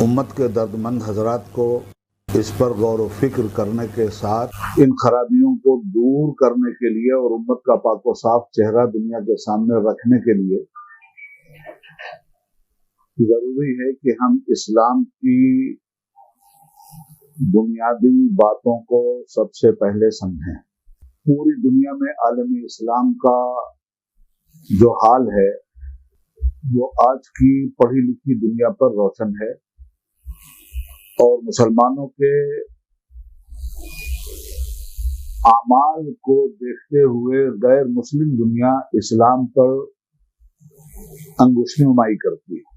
امت کے دردمند حضرات کو اس پر غور و فکر کرنے کے ساتھ ان خرابیوں کو دور کرنے کے لیے اور امت کا پاک و صاف چہرہ دنیا کے سامنے رکھنے کے لیے ضروری ہے کہ ہم اسلام کی بنیادی باتوں کو سب سے پہلے سمجھیں۔ پوری دنیا میں عالمی اسلام کا جو حال ہے وہ آج کی پڑھی لکھی دنیا پر روشن ہے، اور مسلمانوں کے اعمال کو دیکھتے ہوئے غیر مسلم دنیا اسلام پر انگشت نمائی کرتی ہے۔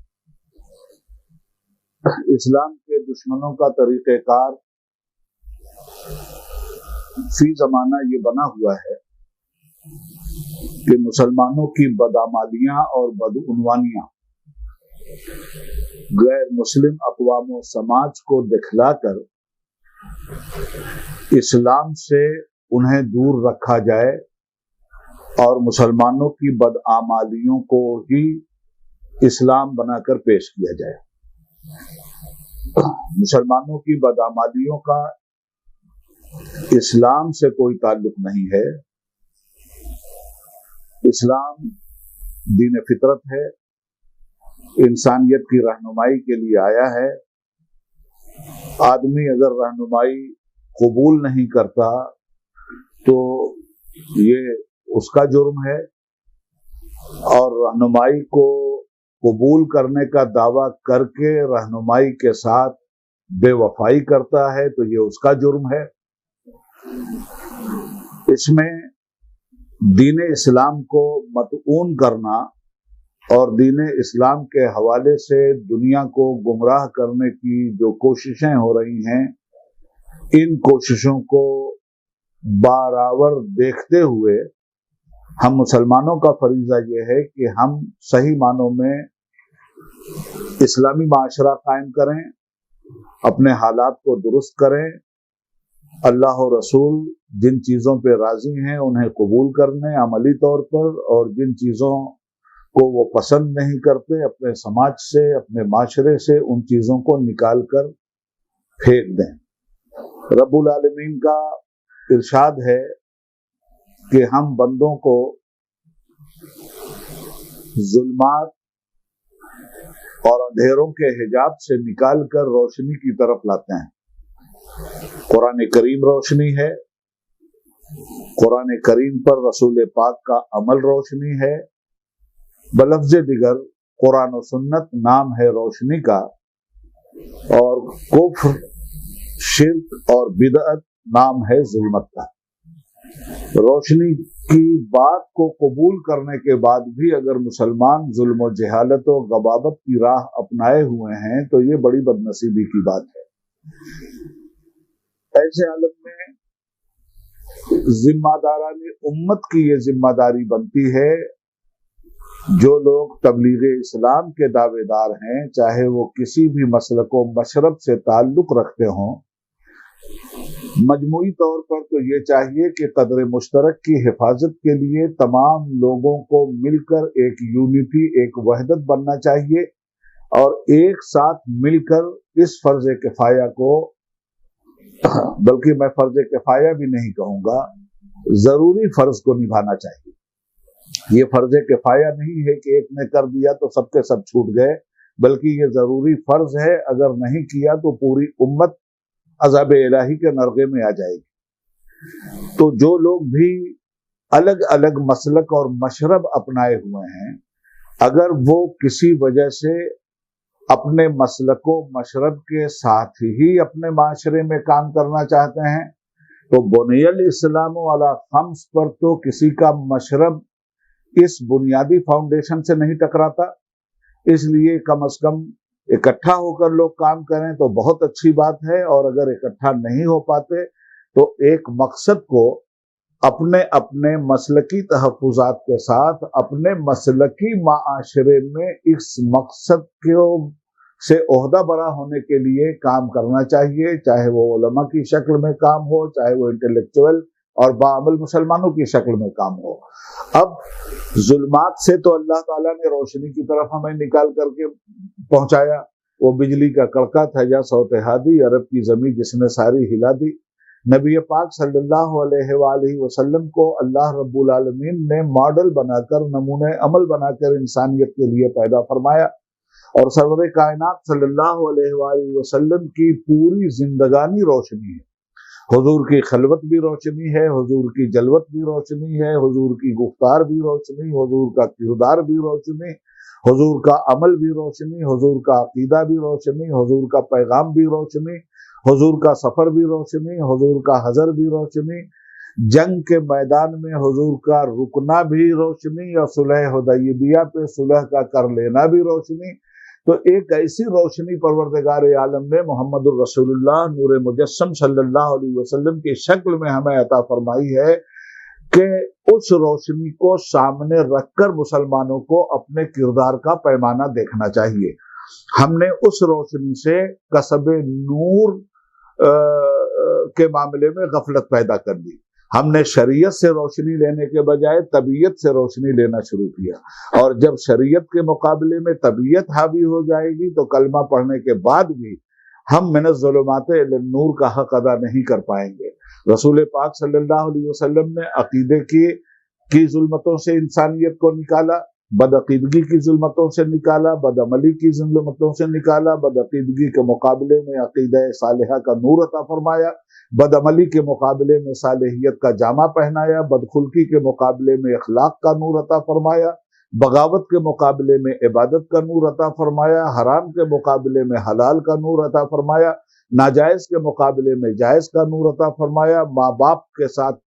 اسلام کے دشمنوں کا طریقہ کار فی زمانہ یہ بنا ہوا ہے کہ مسلمانوں کی بدعمالیاں اور بدعنوانیاں غیر مسلم اقوام و سماج کو دکھلا کر اسلام سے انہیں دور رکھا جائے اور مسلمانوں کی بدعمالیوں کو ہی اسلام بنا کر پیش کیا جائے۔ مسلمانوں کی بدعمالیوں کا اسلام سے کوئی تعلق نہیں ہے۔ اسلام دین فطرت ہے، انسانیت کی رہنمائی کے لیے آیا ہے۔ آدمی اگر رہنمائی قبول نہیں کرتا تو یہ اس کا جرم ہے، اور رہنمائی کو قبول کرنے کا دعویٰ کر کے رہنمائی کے ساتھ بے وفائی کرتا ہے تو یہ اس کا جرم ہے۔ اس میں دین اسلام کو مطعون کرنا اور دین اسلام کے حوالے سے دنیا کو گمراہ کرنے کی جو کوششیں ہو رہی ہیں، ان کوششوں کو برابر دیکھتے ہوئے ہم مسلمانوں کا فریضہ یہ ہے کہ ہم صحیح معنوں میں اسلامی معاشرہ قائم کریں، اپنے حالات کو درست کریں، اللہ و رسول جن چیزوں پہ راضی ہیں انہیں قبول کرنے عملی طور پر، اور جن چیزوں کو وہ پسند نہیں کرتے اپنے سماج سے، اپنے معاشرے سے ان چیزوں کو نکال کر پھینک دیں۔ رب العالمین کا ارشاد ہے کہ ہم بندوں کو ظلمات اور اندھیروں کے حجاب سے نکال کر روشنی کی طرف لاتے ہیں۔ قرآن کریم روشنی ہے، قرآن کریم پر رسول پاک کا عمل روشنی ہے، بلفظ دیگر قرآن و سنت نام ہے روشنی کا، اور کفر، شرک اور بدعت نام ہے ظلمت کا۔ روشنی کی بات کو قبول کرنے کے بعد بھی اگر مسلمان ظلم و جہالت و غباوت کی راہ اپنائے ہوئے ہیں تو یہ بڑی بدنصیبی کی بات ہے۔ ایسے عالم میں ذمہ داران امت کی یہ ذمہ داری بنتی ہے، جو لوگ تبلیغ اسلام کے دعوے دار ہیں، چاہے وہ کسی بھی مسلک و مشرب سے تعلق رکھتے ہوں، مجموعی طور پر تو یہ چاہیے کہ قدر مشترک کی حفاظت کے لیے تمام لوگوں کو مل کر ایک یونٹی، ایک وحدت بننا چاہیے، اور ایک ساتھ مل کر اس فرض کفایہ کو، بلکہ میں فرض کفایہ بھی نہیں کہوں گا، ضروری فرض کو نبھانا چاہیے۔ یہ فرض کفایہ نہیں ہے کہ ایک نے کر دیا تو سب کے سب چھوٹ گئے، بلکہ یہ ضروری فرض ہے، اگر نہیں کیا تو پوری امت عذاب الہی کے نرغے میں آ جائے گی۔ تو جو لوگ بھی الگ الگ مسلک اور مشرب اپنائے ہوئے ہیں، اگر وہ کسی وجہ سے اپنے مسلک و مشرب کے ساتھ ہی اپنے معاشرے میں کام کرنا چاہتے ہیں تو بنی الاسلام علی خمس پر تو کسی کا مشرب اس بنیادی فاؤنڈیشن سے نہیں ٹکراتا، اس لیے کم از کم اکٹھا ہو کر لوگ کام کریں تو بہت اچھی بات ہے، اور اگر اکٹھا نہیں ہو پاتے تو ایک مقصد کو اپنے اپنے مسلکی تحفظات کے ساتھ اپنے مسلکی معاشرے میں اس مقصد سے عہدہ برا ہونے کے لیے کام کرنا چاہیے، چاہے وہ علماء کی شکل میں کام ہو، چاہے وہ انٹلیکچوئل اور باعمل مسلمانوں کی شکل میں کام ہو۔ اب ظلمات سے تو اللہ تعالیٰ نے روشنی کی طرف ہمیں نکال کر کے پہنچایا، وہ بجلی کا کڑکا تھا یا صوت ہادی، عرب کی زمین جس نے ساری ہلا دی۔ نبی پاک صلی اللہ علیہ وآلہ وسلم کو اللہ رب العالمین نے ماڈل بنا کر، نمونہ عمل بنا کر انسانیت کے لیے پیدا فرمایا، اور سرور کائنات صلی اللہ علیہ وآلہ وسلم کی پوری زندگانی روشنی ہے۔ حضور کی خلوت بھی روشنی ہے، حضور کی جلوت بھی روشنی ہے، حضور کی گفتار بھی روشنی، حضور کا کردار بھی روشنی، حضور کا عمل بھی روشنی، حضور کا عقیدہ بھی روشنی، حضور کا پیغام بھی روشنی، حضور کا سفر بھی روشنی، حضور کا حضر بھی روشنی، جنگ کے میدان میں حضور کا رکنا بھی روشنی، اور صلح حدیبیہ پہ صلح کا کر لینا بھی روشنی۔ تو ایک ایسی روشنی پروردگار عالم نے محمد الرسول اللہ نور مجسم صلی اللہ علیہ وسلم کی شکل میں ہمیں عطا فرمائی ہے کہ اس روشنی کو سامنے رکھ کر مسلمانوں کو اپنے کردار کا پیمانہ دیکھنا چاہیے۔ ہم نے اس روشنی سے کسب نور کے معاملے میں غفلت پیدا کر دی۔ ہم نے شریعت سے روشنی لینے کے بجائے طبیعت سے روشنی لینا شروع کیا، اور جب شریعت کے مقابلے میں طبیعت حاوی ہو جائے گی تو کلمہ پڑھنے کے بعد بھی ہم من الظلمات الی النور کا حق ادا نہیں کر پائیں گے۔ رسول پاک صلی اللہ علیہ وسلم نے عقیدے کی ظلمتوں سے انسانیت کو نکالا، بدعقیدگی کی ظلمتوں سے نکالا، بدعملی کی ظلمتوں سے نکالا، بدعقیدگی کے مقابلے میں عقیدہ صالحہ کا نور عطا فرمایا، بدعملی کے مقابلے میں صالحیت کا جامہ پہنایا، بدخلقی کے مقابلے میں اخلاق کا نور عطا فرمایا، بغاوت کے مقابلے میں عبادت کا نور عطا فرمایا، حرام کے مقابلے میں حلال کا نور عطا فرمایا، ناجائز کے مقابلے میں جائز کا نور عطا فرمایا، ماں باپ کے ساتھ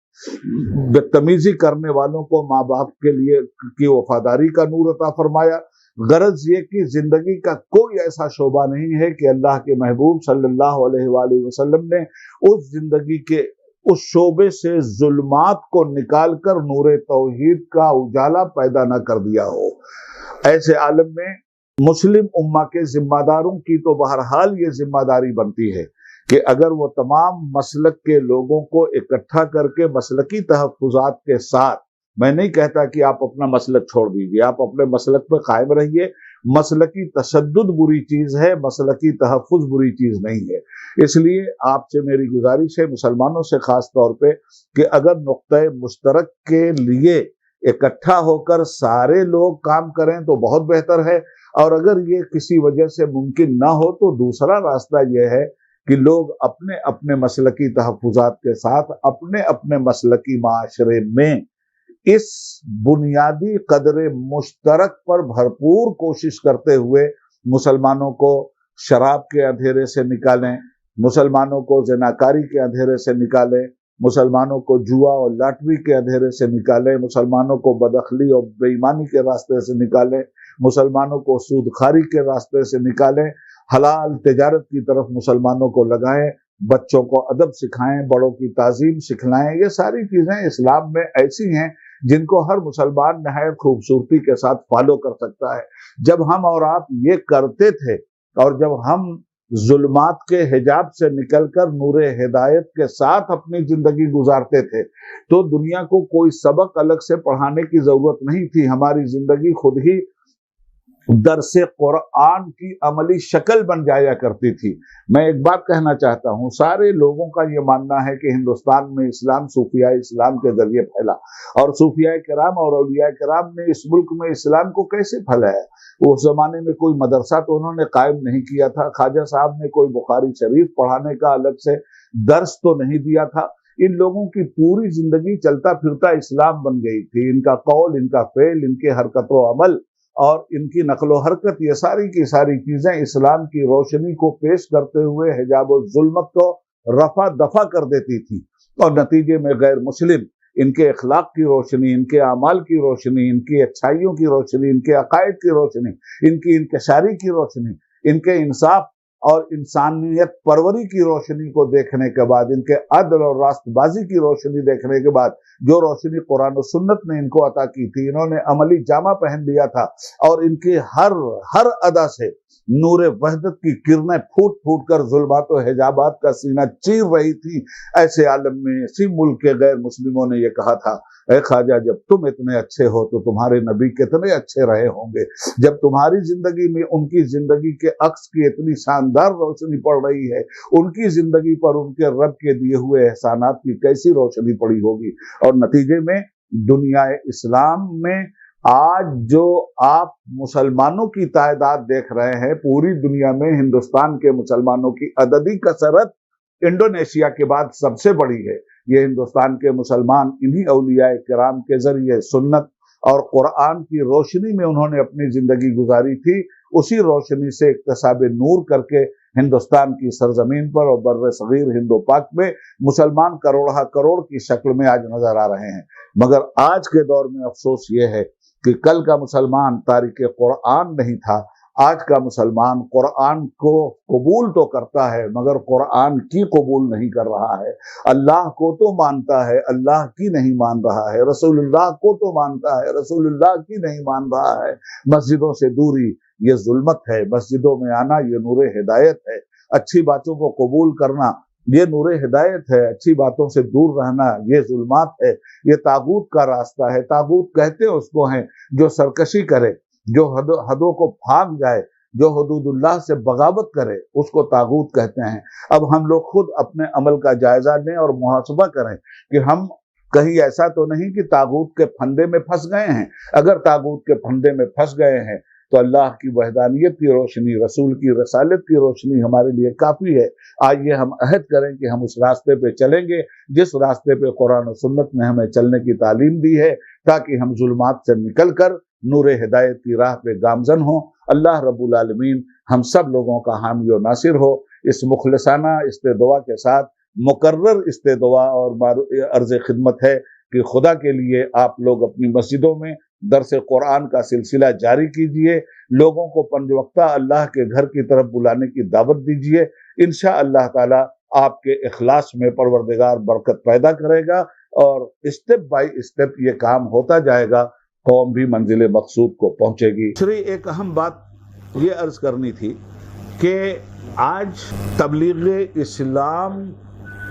بدتمیزی کرنے والوں کو ماں باپ کے لیے کی وفاداری کا نور عطا فرمایا۔ غرض یہ کہ زندگی کا کوئی ایسا شعبہ نہیں ہے کہ اللہ کے محبوب صلی اللہ علیہ وآلہ وسلم نے اس زندگی کے اس شعبے سے ظلمات کو نکال کر نور توحید کا اجالا پیدا نہ کر دیا ہو۔ ایسے عالم میں مسلم امہ کے ذمہ داروں کی تو بہرحال یہ ذمہ داری بنتی ہے کہ اگر وہ تمام مسلک کے لوگوں کو اکٹھا کر کے مسلکی تحفظات کے ساتھ، میں نہیں کہتا کہ آپ اپنا مسلک چھوڑ دیجیے، آپ اپنے مسلک پہ قائم رہیے، مسلکی تشدد بری چیز ہے، مسلکی تحفظ بری چیز نہیں ہے۔ اس لیے آپ سے میری گزارش ہے، مسلمانوں سے خاص طور پہ، کہ اگر نقطہ مشترک کے لیے اکٹھا ہو کر سارے لوگ کام کریں تو بہت بہتر ہے، اور اگر یہ کسی وجہ سے ممکن نہ ہو تو دوسرا راستہ یہ ہے کہ لوگ اپنے اپنے مسلکی تحفظات کے ساتھ اپنے اپنے مسلکی معاشرے میں اس بنیادی قدر مشترک پر بھرپور کوشش کرتے ہوئے مسلمانوں کو شراب کے اندھیرے سے نکالیں، مسلمانوں کو زناکاری کے اندھیرے سے نکالیں، مسلمانوں کو جوا اور لاٹری کے اندھیرے سے نکالیں، مسلمانوں کو بداخلی اور بے ایمانی کے راستے سے نکالیں، مسلمانوں کو سود خواری کے راستے سے نکالیں، حلال تجارت کی طرف مسلمانوں کو لگائیں، بچوں کو ادب سکھائیں، بڑوں کی تعظیم سکھلائیں۔ یہ ساری چیزیں اسلام میں ایسی ہیں جن کو ہر مسلمان نہایت خوبصورتی کے ساتھ فالو کر سکتا ہے۔ جب ہم اور آپ یہ کرتے تھے، اور جب ہم ظلمات کے حجاب سے نکل کر نور ہدایت کے ساتھ اپنی زندگی گزارتے تھے، تو دنیا کو کوئی سبق الگ سے پڑھانے کی ضرورت نہیں تھی۔ ہماری زندگی خود ہی درس قرآن کی عملی شکل بن جایا کرتی تھی۔ میں ایک بات کہنا چاہتا ہوں، سارے لوگوں کا یہ ماننا ہے کہ ہندوستان میں اسلام صوفیاء اسلام کے ذریعے پھیلا، اور صوفیاء کرام اور اولیاء کرام نے اس ملک میں اسلام کو کیسے پھیلایا؟ اس زمانے میں کوئی مدرسہ تو انہوں نے قائم نہیں کیا تھا، خواجہ صاحب نے کوئی بخاری شریف پڑھانے کا الگ سے درس تو نہیں دیا تھا۔ ان لوگوں کی پوری زندگی چلتا پھرتا اسلام بن گئی تھی۔ ان کا قول، ان کا فعل، ان کے حرکت و عمل اور ان کی نقل و حرکت، یہ ساری کی ساری چیزیں اسلام کی روشنی کو پیش کرتے ہوئے حجاب الظلمت کو رفع دفع کر دیتی تھی، اور نتیجے میں غیر مسلم ان کے اخلاق کی روشنی، ان کے اعمال کی روشنی، ان کی اچھائیوں کی روشنی، ان کے عقائد کی روشنی، ان کی انکساری کی روشنی، ان کے انصاف और इंसानियत परवरी की रोशनी को देखने के बाद, इनके अदल और रास्तबाजी की रोशनी देखने के बाद, जो रोशनी कुरान और सुन्नत ने इनको अता की थी, इन्होंने अमली जामा पहन लिया था और इनकी हर अदा से नूर वहदत की किरणें फूट फूट कर जुल्मात और हिजाबात का सीना चीर रही थी। ऐसे आलम में इसी मुल्क के गैर मुस्लिमों ने ये कहा था, ऐ ख्वाजा जब तुम इतने अच्छे हो तो तुम्हारे नबी कितने अच्छे रहे होंगे। जब तुम्हारी जिंदगी में उनकी जिंदगी के अक्स की इतनी शानदार रोशनी पड़ रही है, उनकी जिंदगी पर उनके रब के दिए हुए एहसानात की कैसी रोशनी पड़ी होगी। और नतीजे में दुनिया इस्लाम में आज जो आप मुसलमानों की तादाद देख रहे हैं, पूरी दुनिया में हिंदुस्तान के मुसलमानों की अददी कसरत इंडोनेशिया के बाद सबसे बड़ी है। ये हिंदुस्तान के मुसलमान इन्हीं औलिया किराम के जरिए सुन्नत और कुरान की रोशनी में उन्होंने अपनी जिंदगी गुजारी थी। उसी रोशनी से इक्तसाब नूर करके हिंदुस्तान की सरजमीन पर और बर्र सगीर हिंदो पाक में मुसलमान करोड़ा करोड़ की शक्ल में आज नजर आ रहे हैं। मगर आज के दौर में अफसोस ये है कि कल का मुसलमान तारिक कुरान नहीं था। आज का मुसलमान कुरान को कबूल तो करता है मगर कुरान की कबूल नहीं कर रहा है। अल्लाह को तो मानता है, अल्लाह की नहीं मान रहा है। रसूलुल्लाह को तो मानता है, रसूलुल्लाह की नहीं मान रहा है। मस्जिदों से दूरी ये जुल्मत है, मस्जिदों में आना ये नूर हिदायत है। अच्छी बातों को कबूल करना ये नूर हिदायत है, अच्छी बातों से दूर रहना ये जुल्मात है। ये तागूत का रास्ता है। तागूत कहते उसको हैं जो सरकशी करे, जो हदों को भाग जाए, जो हुदूदुल्लाह से बगावत करे, उसको तागूत कहते हैं। अब हम लोग खुद अपने अमल का जायजा लें और मुहासबा करें कि हम कहीं ऐसा तो नहीं कि तागूत के फंदे में फंस गए हैं। अगर तागूत के फंदे में फंस गए हैं तो अल्लाह की वहदानियत की रोशनी, रसूल की रसालत की रोशनी हमारे लिए काफी है। आइए हम अहद करें कि हम उस रास्ते पे चलेंगे जिस रास्ते पे कुरान और सुन्नत ने हमें चलने की तालीम दी है, ताकि हम जुल्मात से निकल कर नूर हिदायत की राह पे गामजन हो। अल्लाह रब्बुल आलमीन हम सब लोगों का हामी और नासिर हो। इस मुखलिसाना इस्तेदुआ के साथ मुकर्रर इस्तेदुआ और अर्ज खिदमत है कि खुदा के लिए आप लोग अपनी मस्जिदों में दरस कुरान का सिलसिला जारी कीजिए। लोगों को पंजवक्ता अल्लाह के घर की तरफ बुलाने की दावत दीजिए। इंशा अल्लाह ताला आपके इखलास में परवरदिगार बरकत पैदा करेगा और स्टेप बाय स्टेप ये काम होता जाएगा, कौम भी मंजिल मकसूद को पहुंचेगी। दूसरी एक अहम बात ये अर्ज करनी थी कि आज तबलीग इस्लाम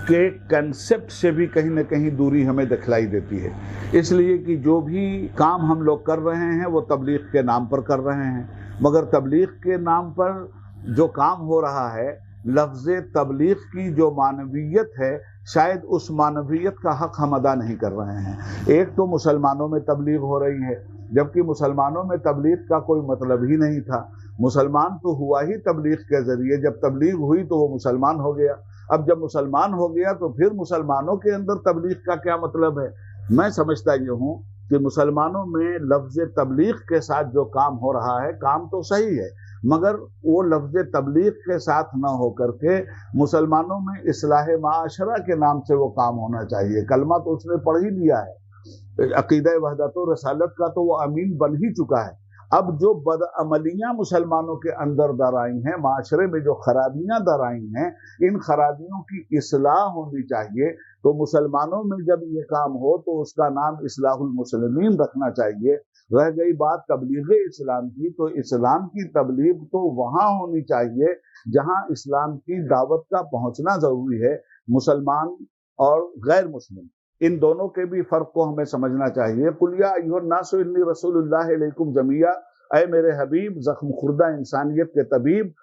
के कंसेप्ट से भी कहीं ना कहीं दूरी हमें दिखलाई देती है। इसलिए कि जो भी काम हम लोग कर रहे हैं वो तबलीग के नाम पर कर रहे हैं, मगर तबलीग के नाम पर जो काम हो रहा है, लफ्ज़ तबलीग की जो मानवियत है, शायद उस मानवियत का हक हम अदा नहीं कर रहे हैं। एक तो मुसलमानों में तबलीग हो रही है, जबकि मुसलमानों में तबलीग का कोई मतलब ही नहीं था। मुसलमान तो हुआ ही तबलीग के जरिए, जब तबलीग हुई तो वो मुसलमान हो गया। अब जब मुसलमान हो गया तो फिर मुसलमानों के अंदर तबलीग का क्या मतलब है। मैं समझता ये हूँ कि मुसलमानों में लफ्ज़ तबलीग के साथ जो काम हो रहा है, काम तो सही है, मगर वो लफ्ज़ तबलीग के साथ ना हो करके मुसलमानों में इस्लाह माशरा के नाम से वो काम होना चाहिए। कलमा तो उसने पढ़ ही लिया है, अकीदा वहदत और रसालत का तो वो अमीन बन ही चुका है। अब जो बदअमलियां मुसलमानों के अंदर दर आई हैं, माशरे में जो खराबियां दर आई हैं, इन खराबियों की इस्लाह होनी चाहिए। तो मुसलमानों में जब ये काम हो तो उसका नाम इस्लाहुल मुस्लिमीन रखना चाहिए। रह गई बात तबलीग इस्लाम की, तो इस्लाम की तबलीग तो वहां होनी चाहिए जहां इस्लाम की दावत का पहुंचना जरूरी है। मुसलमान और गैर मुस्लिम इन दोनों के भी फर्क को हमें समझना चाहिए। कुल या अय्युहन्नासु इन्नी रसूलुल्लाह इलैकुम जमीआ, ऐ मेरे हबीब जख्म खुर्दा इंसानियत के तबीब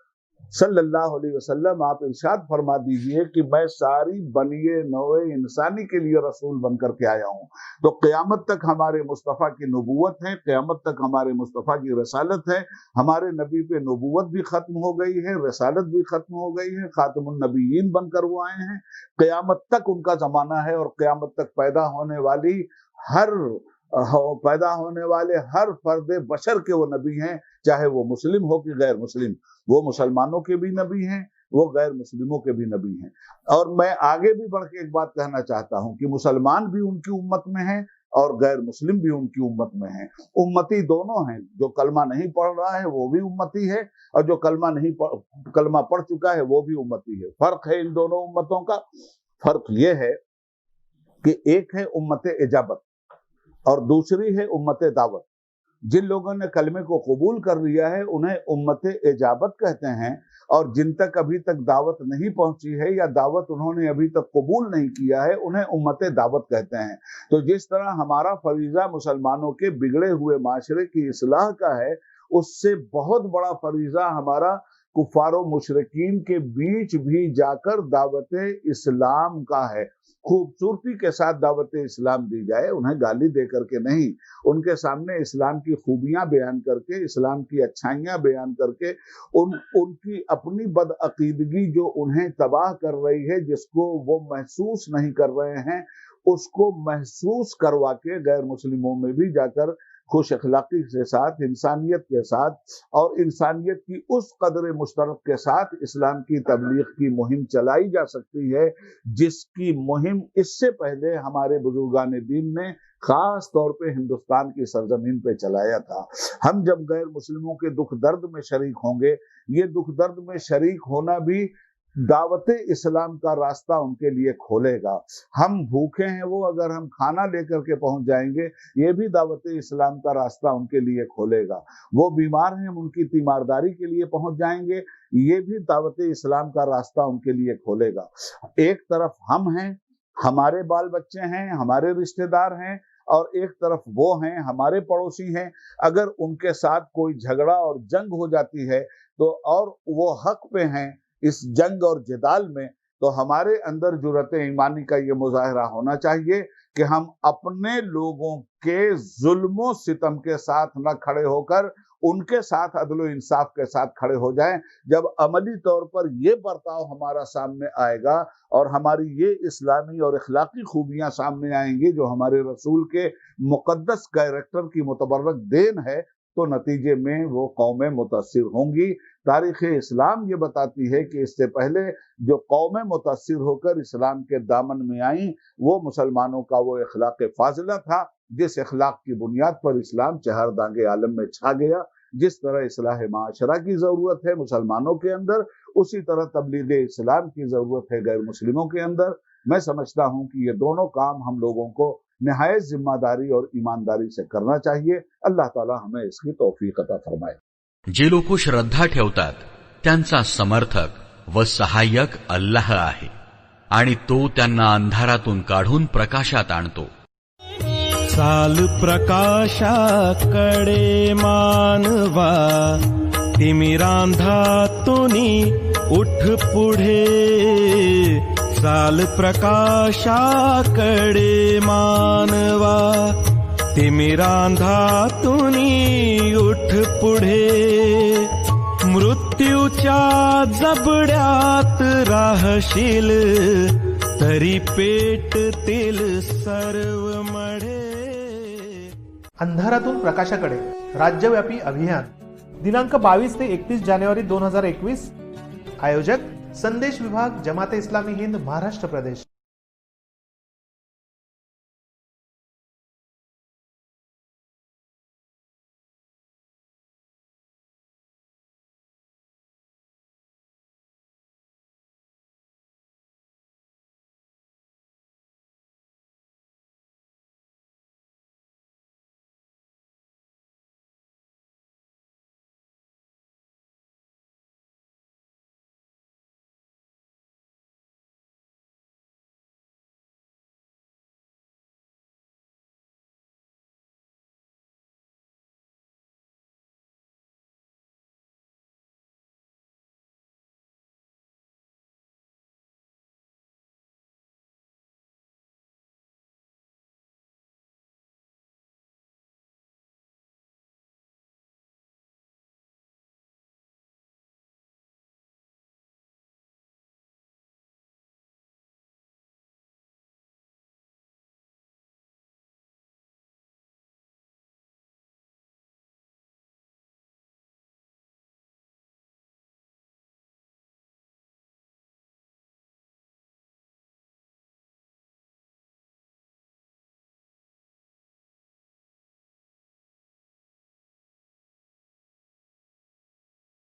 सल्लल्लाहु अलैहि वसल्लम, आप इरशाद फरमा दीजिए कि मैं सारी बनिए नौए इंसानी के लिए रसूल बनकर के आया हूँ। तो क़यामत तक हमारे मुस्तफ़ा की नबूवत है, क़यामत तक हमारे मुस्तफ़ा की रसालत है। हमारे नबी पे नबूवत भी खत्म हो गई है, रसालत भी खत्म हो गई है, खातमुन नबीयीन बनकर वो आए हैं। क़यामत तक उनका ज़माना है और क़यामत तक पैदा होने वाले हर फर्द बशर के वो नबी हैं, चाहे वो मुस्लिम हो कि गैर मुस्लिम। वो मुसलमानों के भी नबी हैं, वो गैर मुस्लिमों के भी नबी हैं। और मैं आगे भी बढ़ के एक बात कहना चाहता हूं कि मुसलमान भी उनकी उम्मत में हैं और गैर मुस्लिम भी उनकी उम्मत में हैं। उम्मती दोनों हैं, जो कलमा नहीं पढ़ रहा है वो भी उम्मती है और जो कलमा पढ़ चुका है वो भी उम्मती है। फर्क है इन दोनों उम्मतों का। फर्क ये है कि एक है उम्मत इजाबत और दूसरी है उम्मत दावत। जिन लोगों ने कलमे को कबूल कर लिया है उन्हें उम्मत इजाबत कहते हैं, और जिन तक अभी तक दावत नहीं पहुंची है या दावत उन्होंने अभी तक कबूल नहीं किया है उन्हें उम्मत दावत कहते हैं। तो जिस तरह हमारा फरीजा मुसलमानों के बिगड़े हुए माशरे की इस्लाह का है, उससे बहुत बड़ा फरीजा हमारा कुफारो मुशरिकीन के बीच भी जाकर दावत इस्लाम का है। खूबसूरती के साथ दावत इस्लाम दी जाए, उन्हें गाली दे करके नहीं, उनके सामने इस्लाम की खूबियां बयान करके, इस्लाम की अच्छाइयां बयान करके, उनकी अपनी बदअकीदगी जो उन्हें तबाह कर रही है, जिसको वो महसूस नहीं कर रहे हैं, उसको महसूस करवा के गैर मुस्लिमों में भी जाकर खुश अखलाकी के साथ, इंसानियत के साथ और इंसानियत की उस कदर मुश्तरक के साथ इस्लाम की तबलीग की मुहिम चलाई जा सकती है, जिसकी मुहिम इससे पहले हमारे बुजुर्गान दीन ने खास तौर पे हिंदुस्तान की सरजमीन पे चलाया था। हम जब गैर मुस्लिमों के दुख दर्द में शरीक होंगे, ये दुख दर्द में शरीक होना भी दावत इस्लाम का रास्ता उनके लिए खोलेगा। हम भूखे हैं, वो अगर हम खाना लेकर के पहुंच जाएंगे, ये भी दावत इस्लाम का रास्ता उनके लिए खोलेगा। वो बीमार हैं, हम उनकी तीमारदारी के लिए पहुंच जाएंगे, ये भी दावत इस्लाम का रास्ता उनके लिए खोलेगा। एक तरफ हम हैं, हमारे बाल बच्चे हैं, हमारे रिश्तेदार हैं, और एक तरफ वो हैं, हमारे पड़ोसी हैं। अगर उनके साथ कोई झगड़ा और जंग हो जाती है तो, और वो हक पे हैं इस जंग और जिदाल में, तो हमारे अंदर जुर्रत ईमानी का ये मुजाहरा होना चाहिए कि हम अपने लोगों के जुल्मों सितम के साथ न खड़े होकर उनके साथ अदल इंसाफ के साथ खड़े हो जाएं। जब अमली तौर पर ये बर्ताव हमारा सामने आएगा और हमारी ये इस्लामी और अखलाकी खूबियां सामने आएंगी जो हमारे रसूल के मुकद्दस कैरेक्टर की मुतबर्रक देन है, तो नतीजे में वो कौमें मुतासिर होंगी। तारीख़ इस्लाम ये बताती है कि इससे पहले जो कौमें मुतासिर होकर इस्लाम के दामन में आईं, वो मुसलमानों का वो अखलाक फाजिला था, जिस अखलाक की बुनियाद पर इस्लाम चहारदांगे आलम में छा गया। जिस तरह इस्लाह माशरा की ज़रूरत है मुसलमानों के अंदर, उसी तरह तबलीग इस्लाम की ज़रूरत है गैर मुस्लिमों के अंदर। मैं समझता हूँ कि ये दोनों काम हम लोगों को निहायत जिम्मेदारी और ईमानदारी से करना चाहिए। अल्लाह ताला हमें इसकी तौफीक अता फरमाए। जे लोक श्रद्धा ठेवतात त्यांचा समर्थक व सहाय्यक अल्लाह आहे आणि तो त्यांना अंधारातून काढून प्रकाशात आणतो। चाल प्रकाशाकडे मानवा, तिमिरांधातूनी उठ पुढे। चाल प्रकाशाकडे मानवा, तिमिरांधातूनी उठ पुढे। मृत्यूच्या जबड्यात राहशील, तरी पेटतील सर्व मढे। अंधारातून प्रकाशाकडे राज्यव्यापी अभियान दिनांक 22 ते 31 जानेवारी 2021। आयोजक संदेश विभाग, जमाते इस्लामी हिंद, महाराष्ट्र प्रदेश।